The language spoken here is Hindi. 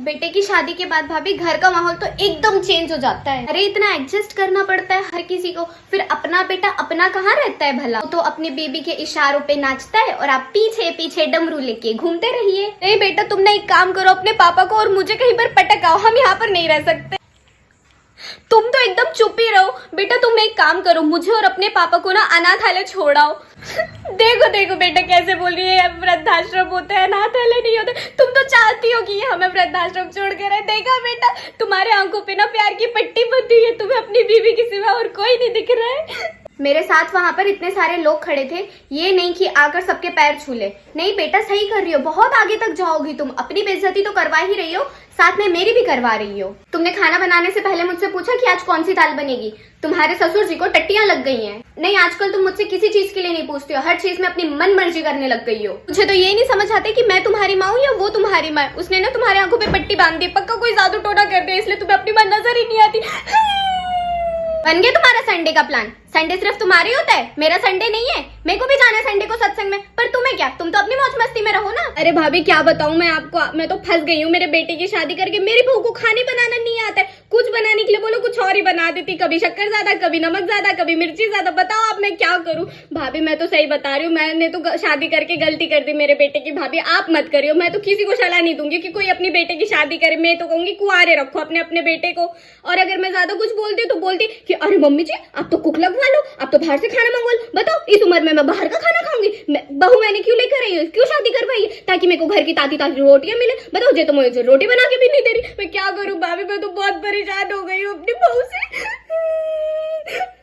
बेटे की शादी के बाद भाभी घर का माहौल तो एकदम चेंज हो जाता है। अरे इतना एडजस्ट करना पड़ता है हर किसी को, फिर अपना बेटा अपना कहाँ रहता है भला। तो अपनी बीबी के इशारों पे नाचता है और आप पीछे पीछे डमरू लेके घूमते रहिए। नहीं बेटा तुमने एक काम करो, अपने पापा को और मुझे कहीं पर पटक आओ, हम यहाँ पर नहीं रह सकते। तुम तो एकदम चुप ही रहो बेटा। तुम एक काम करो, मुझे और अपने पापा को ना अनाथालय छोड़ाओ। देखो देखो बेटा कैसे बोल रही है, वृद्धाश्रम होते हैं अनाथालय नहीं होते। तुम तो चाहती हो कि हमें वृद्धाश्रम छोड़ के रहे। देखा बेटा तुम्हारे आंखों पे ना प्यार की पट्टी बंधी है, तुम्हें अपनी बीवी के सिवा और कोई नहीं दिख रहा है। मेरे साथ वहां पर इतने सारे लोग खड़े थे, ये नहीं कि आकर सबके पैर छू ले। नहीं बेटा सही कर रही हो, बहुत आगे तक जाओगी तुम। अपनी बेइज्जती तो करवा ही रही हो, साथ में मेरी भी करवा रही हो। तुमने खाना बनाने से पहले मुझसे पूछा कि आज कौन सी दाल बनेगी। तुम्हारे ससुर जी को टट्टियां लग गई हैं। नहीं आजकल तुम मुझसे किसी चीज के लिए नहीं पूछती हो, हर चीज में अपनी मन मर्जी करने लग गई हो। मुझे तो ये नहीं समझ आते कि मैं तुम्हारी माँ हूँ या वो तुम्हारी माँ। उसने ना तुम्हारे आंखों पे पट्टी बांध दी, पक्का कोई जादू टोना कर दिया, इसलिए तुम्हें अपनी माँ नजर ही नहीं आती। बन गया तुम्हारा संडे का प्लान। संडे सिर्फ तुम्हारे होता है, मेरा संडे नहीं है। मेरे को भी जाना है संडे को सत्संग में, पर तुम्हें क्या, तुम तो अपनी मौज मस्ती में रहो ना। अरे भाभी क्या बताऊं मैं आपको, मैं तो फंस गई हूँ। मेरे बेटे की शादी करके मेरी बहू को खाने बनाना नहीं आता है। कुछ बनाने के लिए बोलो कुछ और ही बना देती, कभी शक्कर ज्यादा, कभी नमक ज्यादा, कभी मिर्ची ज्यादा। बताओ अब मैं क्या करूँ। भाभी मैं तो सही बता रही हूँ, मैंने तो शादी करके गलती कर दी मेरे बेटे की। भाभी आप मत करियो, मैं तो किसी को सलाह नहीं दूंगी कि कोई अपनी बेटे की शादी करे। मैं तो कहूंगी कुंवारे रखो अपने अपने बेटे को। और अगर मैं ज्यादा कुछ बोलती हूँ तो बोलती कि अरे मम्मी जी आप तो कुक लगवा लो, आप तो बाहर से खाना मंगवा लो। बताओ इस उम्र में मैं बाहर का खाना खाऊंगी। बहू मैंने क्यों लेकर आई हूँ, क्यों शादी करवाई है, ताकि मेरे को घर की ताजी ताजी रोटियां मिले। बताओ जे तो मुझे रोटी बना के भी नहीं दे रही, मैं क्या करूँ भाभी। मैं तो बहुत परेशान हो गई हूँ अपनी बहू से।